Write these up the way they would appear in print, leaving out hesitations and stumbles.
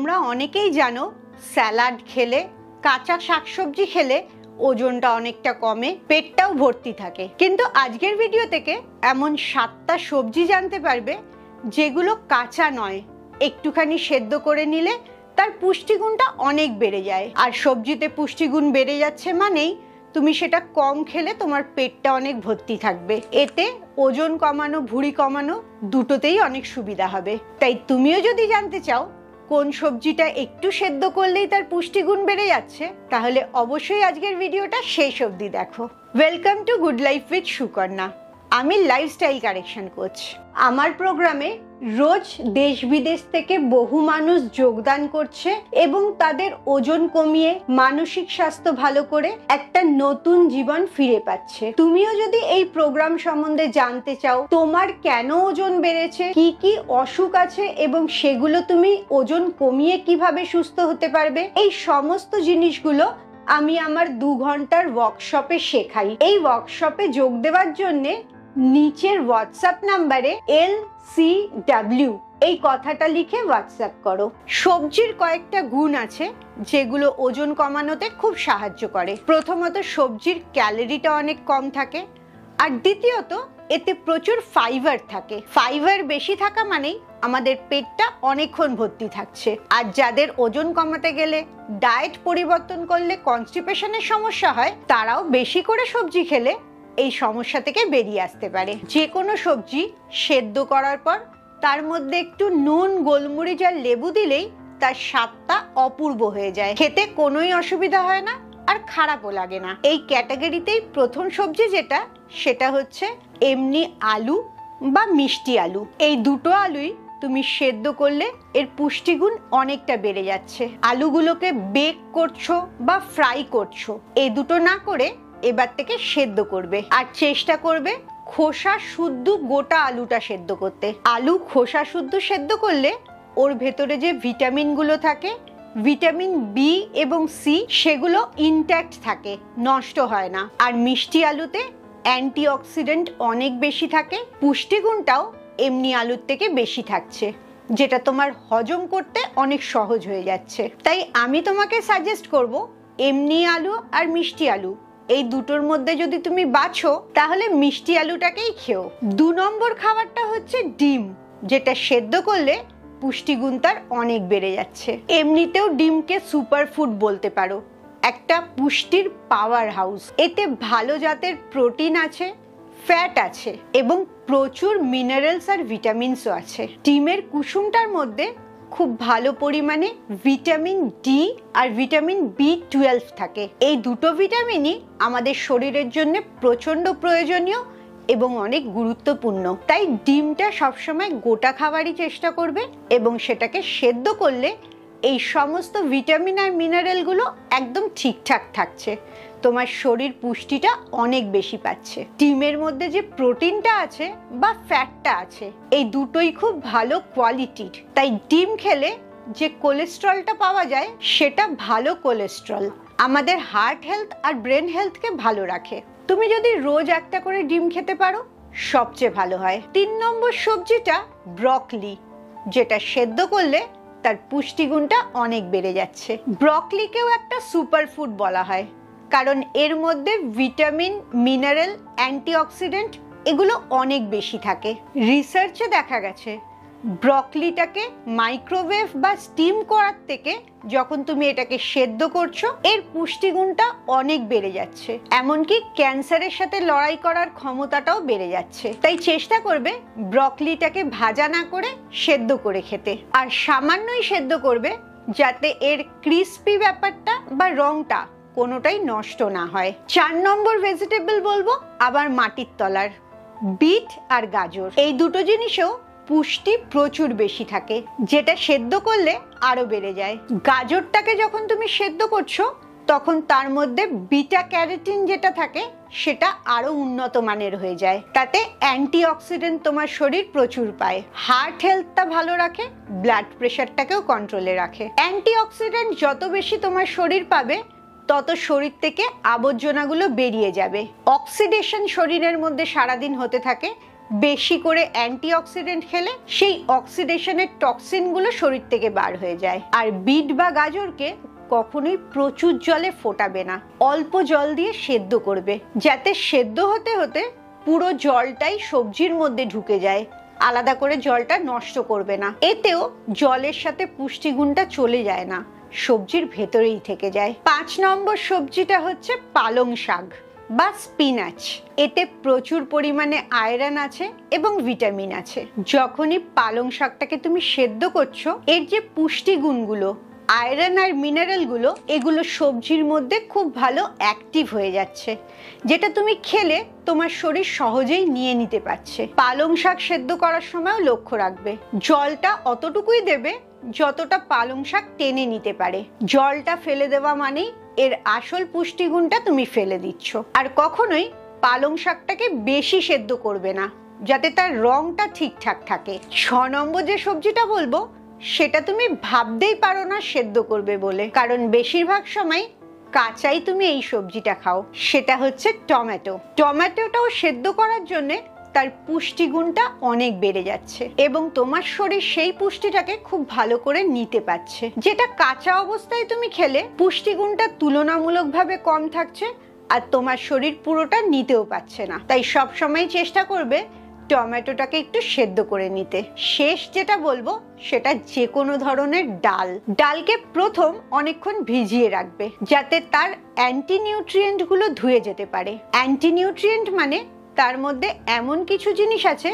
তোমরা অনেকেই জানো স্যালাড খেলে, কাঁচা শাকসবজি খেলে ওজনটা অনেকটা কমে, পেটটাও ভর্তি থাকে। কিন্তু আজকের ভিডিও থেকে এমন 7টা সবজি জানতে পারবে যেগুলো কাঁচা নয়, একটুখানি সেদ্ধ করে নিলে তার পুষ্টিগুণটা অনেক বেড়ে যায়। আর সবজিতে পুষ্টিগুণ বেড়ে যাচ্ছে মানেই তুমি সেটা কম খেলে তোমার পেটটা অনেক ভর্তি থাকবে। এতে ওজন কমানো, ভুঁড়ি কমানো দুটোতেই অনেক সুবিধা হবে। তাই তুমিও যদি জানতে চাও কোন সবজিটা একটু সেদ্ধ করলেই তার পুষ্টিগুণ বেড়ে যাচ্ছে, তাহলে অবশ্যই আজকের ভিডিওটা শেষ অবধি দেখো। Welcome to good life with Sukanya. আমি লাইফস্টাইল কারেকশন কোচ। আমার প্রোগ্রামে রোজ দেশ বিদেশ থেকে বহু মানুষ যোগদান করছে এবং তাদের ওজন কমিয়ে মানসিক স্বাস্থ্য ভালো করে একটা নতুন জীবন ফিরে পাচ্ছে। তুমিও যদি এই প্রোগ্রাম সম্বন্ধে জানতে চাও, তোমার কেন ওজন বেড়েছে, কি কি অসুখ আছে এবং সেগুলো তুমি ওজন কমিয়ে কিভাবে সুস্থ হতে পারবে, এই সমস্ত জিনিসগুলো আমি আমার 2 ঘন্টার ওয়ার্কশপে শেখাই। এই ওয়ার্কশপে যোগ দেওয়ার জন্যে নিচের হোয়াটসঅ্যাপ নাম্বারে LCW এই কথাটা লিখে হোয়াটসঅ্যাপ করো। সবজির কয়েকটা গুণ আছে যেগুলো ওজন কমানোতে খুব সাহায্য করে। প্রথমত, সবজির ক্যালোরিটা অনেক কম থাকে, আর দ্বিতীয়ত এতে প্রচুর ফাইবার থাকে। ফাইবার বেশি থাকা মানেই আমাদের পেটটা অনেকক্ষণ ভর্তি থাকছে। আর যাদের ওজন কমাতে গেলে ডায়েট পরিবর্তন করলে কনস্টিপেশনের সমস্যা হয়, তারাও বেশি করে সবজি খেলে এই সমস্যা থেকে বেরিয়ে আসতে পারে। যে কোনো সবজি সেদ্ধ করার পর তার মধ্যে একটু নুন, গোলমরিচ আর লেবু দিলেই তার স্বাদটা অপূর্ব হয়ে যায়। খেতে কোনোই অসুবিধা হয় না আর খারাপও লাগে না। এই ক্যাটাগরিতেই প্রথম সবজি যেটা, সেটা হচ্ছে এমনি আলু বা মিষ্টি আলু। এই দুটো আলুই তুমি সেদ্ধ করলে এর পুষ্টিগুণ অনেকটা বেড়ে যাচ্ছে। আলুগুলোকে বেক করছো বা ফ্রাই করছো, এই দুটো না করে এবার থেকে সেদ্ধ করবে। আর চেষ্টা করবে খোসা শুদ্ধ গোটা আলুটা সেদ্ধ করতে। আলু খোসা শুদ্ধ সেদ্ধ করলে ওর ভেতরে যে ভিটামিনগুলো থাকে, ভিটামিন বি এবং সি, সেগুলো ইনট্যাক্ট থাকে, নষ্ট হয় না। আর মিষ্টি আলুতে অ্যান্টিঅক্সিডেন্ট অনেক বেশি থাকে, পুষ্টিগুণটাও এমনি আলুর থেকে বেশি থাকছে, যেটা তোমার হজম করতে অনেক সহজ হয়ে যাচ্ছে। তাই আমি তোমাকে সাজেস্ট করব এমনি আলু আর মিষ্টি আলু এই দুটোর মধ্যে যদি তুমি বাছো, তাহলে মিষ্টি আলুটাকেই খেও। 2 নম্বর খাবারটা হচ্ছে ডিম, যেটা সেদ্ধ করলে পুষ্টিগুণ তার অনেক বেড়ে যাচ্ছে। এমনিতেও ডিমকে সুপারফুড বলতে পারো, একটা পুষ্টির পাওয়ার হাউস। এতে ভালো জাতের প্রোটিন আছে, ফ্যাট আছে এবং প্রচুর মিনারেলস আর ভিটামিনসও আছে। ডিমের কুসুমটার মধ্যে খুব ভালো পরিমাণে ভিটামিন ডি আর ভিটামিন B12 থাকে। এই দুটো ভিটামিনই আমাদের শরীরের জন্য প্রচন্ড প্রয়োজনীয় এবং অনেক গুরুত্বপূর্ণ। তাই ডিমটা সবসময় গোটা খাবারই চেষ্টা করবে এবং সেটাকে সেদ্ধ করলে এই সমস্ত ভিটামিন আর মিনারেলগুলো একদম ঠিকঠাক থাকছে, তোমার শরীর পুষ্টিটা অনেক বেশি পাচ্ছে। ডিমের মধ্যে যে প্রোটিনটা আছে বা ফ্যাটটা আছে, এই দুটোই খুব ভালো কোয়ালিটির। তাই ডিম খেলে যে কোলেস্ট্রলটা পাওয়া যায়, সেটা ভালো কোলেস্ট্রল, আমাদের হার্ট হেলথ আর ব্রেন হেলথকে ভালো রাখে। তুমি যদি রোজ একটা করে ডিম খেতে পারো, সবচেয়ে ভালো হয়। 3 নম্বর সবজিটা ব্রকলি, যেটা সেদ্ধ করলে তার পুষ্টিগুণটা অনেক বেড়ে যাচ্ছে। ব্রকলিকেও একটা সুপারফুড বলা হয়, কারণ এর মধ্যে ভিটামিন, মিনারেল, অ্যান্টিঅক্সিডেন্ট এগুলো অনেক বেশি থাকে। রিসার্চে দেখা গেছে ব্রকলিটাকে মাইক্রোওয়েভ বা স্টিম করার থেকে যখন তুমি এটাকে সেদ্ধ করছো, এর পুষ্টিগুণটা অনেক বেড়ে যাচ্ছে। এমনকি ক্যান্সারের সাথে লড়াই করার ক্ষমতাটাও বেড়ে যাচ্ছে। তাই চেষ্টা করবে ব্রকলিটাকে ভাজা না করে সেদ্ধ করে খেতে, আর সামান্যই সেদ্ধ করবে যাতে এর ক্রিস্পি ব্যাপারটা বা রংটা কোনোটাই নষ্ট না হয়। 4 নম্বর ভেজিটেবল বলবো আবার মাটির তলার, বিট আর গাজর। এই দুটো জিনিসেও পুষ্টি প্রচুর বেশি থাকে, যেটা সেদ্ধ করলে আরো বেড়ে যায়। গাজরটাকে যখন তুমি সেদ্ধ করছো, তখন তার মধ্যে বিটা ক্যারোটিন যেটা থাকে, সেটা আরো উন্নত মানের হয়ে যায়। তাতে অ্যান্টিঅক্সিডেন্ট তোমার শরীর প্রচুর পায়, হার্ট হেলথটা ভালো রাখে, ব্লাড প্রেশারটাকেও কন্ট্রোলে রাখে। অ্যান্টিঅক্সিডেন্ট যত বেশি তোমার শরীর পাবে, তত শরীর থেকে আবর্জনাগুলো বেরিয়ে যাবে। অক্সিডেশন শরীরের মধ্যে সারাদিন হতে থাকে, বেশি করে অ্যান্টিঅক্সিডেন্ট খেলে সেই অক্সিডেশনের টক্সিনগুলো শরীর থেকে বার হয়ে যায়। আর বিট বা গাজরকে কখনোই প্রচুর জলে ফোটাবে না, অল্প জল দিয়ে সেদ্ধ করবে, যাতে সেদ্ধ হতে হতে পুরো জলটাই সবজির মধ্যে ঢুকে যায়। আলাদা করে জলটা নষ্ট করবে না, এতেও জলের সাথে পুষ্টিগুণটা চলে যায় না, সবজির ভেতরেই থেকে যায়। 5 নম্বর সবজিটা হচ্ছে পালং শাক বা স্পিনাচ। এতে প্রচুর পরিমাণে আয়রন আছে এবং ভিটামিন আছে। যখনই পালং শাকটাকে তুমি সেদ্ধ করছো, এর যে পুষ্টিগুণগুলো, আয়রন আর মিনারেলগুলো, এগুলো সবজির মধ্যে খুব ভালো অ্যাক্টিভ হয়ে যাচ্ছে, যেটা তুমি খেলে তোমার শরীর সহজেই নিয়ে নিতে পারছে। পালং শাক সেদ্ধ করার সময়ও লক্ষ্য রাখবে, জলটা অতটুকুই দেবে যতটা পালং শাক টেনে নিতে পারে। জলটা ফেলে দেওয়া মানেই এর আসল পুষ্টিগুণটা তুমি ফেলে দিচ্ছ। আর কখনোই পালং শাকটাকে বেশি সেদ্ধ করবে না, যাতে তার রংটা ঠিকঠাক থাকে। 6 নম্বর যে সবজিটা বলবো, সেটা তুমি ভাবতেই পারো না সেদ্ধ করবে বলে, কারণ বেশিরভাগ সময় কাঁচাই তুমি এই সবজিটা খাও। সেটা হচ্ছে টমেটো। টমেটোটাও সেদ্ধ করার জন্য তার পুষ্টিগুণটা অনেক বেড়ে যাচ্ছে এবং তোমার শরীর সেই পুষ্টিটাকে খুব ভালো করে নিতে পারছে, যেটা কাঁচা অবস্থায় তুমি খেলে পুষ্টিগুণটা তুলনামূলকভাবে কম থাকছে আর তোমার শরীর পুরোটা নিতেও পারছে না। তাই সব সময় চেষ্টা করবে টমেটোটাকে একটু সেদ্ধ করে নিতে। শেষ যেটা বলবো, সেটা যে কোনো ধরনের ডালকে প্রথম অনেকক্ষণ ভিজিয়ে রাখবে, যাতে তার অ্যান্টি নিউট্রিয়েন্ট গুলো ধুয়ে যেতে পারে। অ্যান্টি নিউট্রিয়েন্ট মানে তার মধ্যে এমন কিছু জিনিস আছে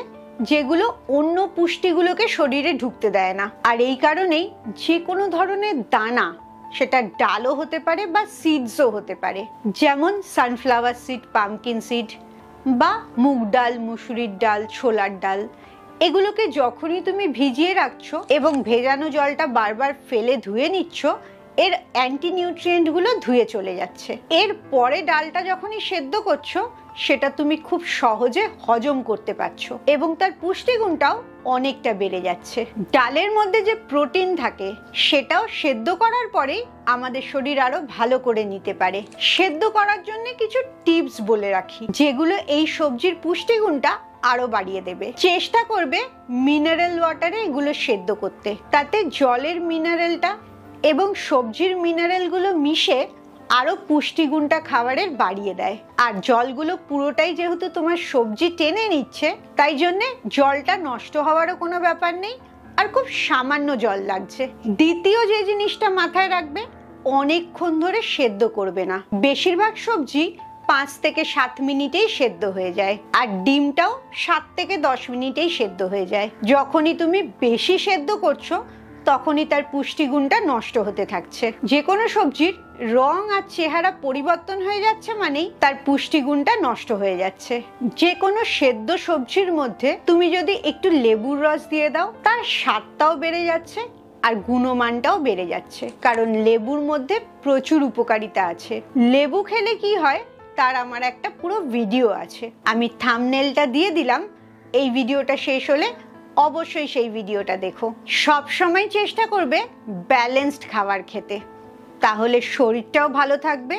যেগুলো অন্য পুষ্টিগুলোকে শরীরে ঢুকতে দেয় না। আর এই কারণেই যে কোনো ধরনের দানা, সেটা ডালও হতে পারে বা সিডসও হতে পারে, যেমন সানফ্লাওয়ার সিড, পামকিন সিড বা মুগ ডাল, মুসুরির ডাল, ছোলার ডাল, এগুলোকে যখনই তুমি ভিজিয়ে রাখছো এবং ভেজানো জলটা বারবার ফেলে ধুয়ে নিচ্ছ, এর অ্যান্টি নিউট্রিয়েন্টগুলো ধুয়ে চলে যাচ্ছে। এর পরে ডালটা যখনই সেদ্ধ করছো, সেটা তুমি খুব সহজে হজম করতে পারছো এবং তার পুষ্টিগুণটাও অনেকটা বেড়ে যাচ্ছে। ডালের মধ্যে যে প্রোটিন থাকে, সেটাও সেদ্ধ করার পরেই আমাদের শরীর আরো ভালো করে নিতে পারে। সেদ্ধ করার জন্য কিছু টিপস বলে রাখি, যেগুলো এই সবজির পুষ্টিগুণটা আরো বাড়িয়ে দেবে। চেষ্টা করবে মিনারেল ওয়াটারে এগুলো সেদ্ধ করতে, তাতে জলের মিনারেলটা এবং সবজির মিনারেলগুলো মিশে আরো পুষ্টিগুণটা খাবারের বাড়িয়ে দেয়। আর জলগুলো পুরোটাই যেহেতু তোমার সবজি টেনে নিচ্ছে, তাই জন্যে জলটা নষ্ট হওয়ারও কোনো ব্যাপার নেই, আর খুব সামান্য জল লাগছে। দ্বিতীয় যে জিনিসটা মাথায় রাখবে, অনেকক্ষণ ধরে সেদ্ধ করবে না। বেশিরভাগ সবজি 5 থেকে 7 মিনিটেই সেদ্ধ হয়ে যায়, আর ডিমটাও 7 থেকে 10 মিনিটেই সেদ্ধ হয়ে যায়। যখনই তুমি বেশি সেদ্ধ করছো, তখনই তার পুষ্টিগুণটা নষ্ট হতে থাকছে। যে কোনো সবজির রং আর চেহারা পরিবর্তন হয়ে যাচ্ছে মানেই তার পুষ্টিগুণটা নষ্ট হয়ে যাচ্ছে। যে কোনো সেদ্ধ সবজির মধ্যে তুমি যদি একটু লেবুর রস দিয়ে দাও, তার স্বাদটাও বেড়ে যাচ্ছে আর গুণমানটাও বেড়ে যাচ্ছে, কারণ লেবুর মধ্যে প্রচুর উপকারিতা আছে। লেবু খেলে কি হয় তার আমার একটা পুরো ভিডিও আছে, আমি থাম্বনেলটা দিয়ে দিলাম। এই ভিডিওটা শেষ হলে অবশ্যই সেই ভিডিওটা দেখো। সব সময় চেষ্টা করবে ব্যালেন্সড খাবার খেতে, তাহলে শরীরটাও ভালো থাকবে,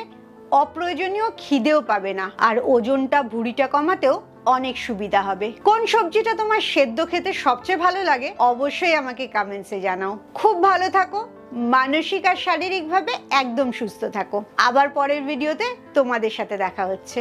অপ্রয়োজনীয় খিদেও পাবে না, আর ওজনটা, ভুঁড়িটা কমাতেও অনেক সুবিধা হবে। কোন সবজিটা তোমার সেদ্ধ খেতে সবচেয়ে ভালো লাগে অবশ্যই আমাকে কমেন্টসে জানাও। খুব ভালো থাকো, মানসিক আর শারীরিকভাবে একদম সুস্থ থাকো। আবার পরের ভিডিওতে তোমাদের সাথে দেখা হচ্ছে।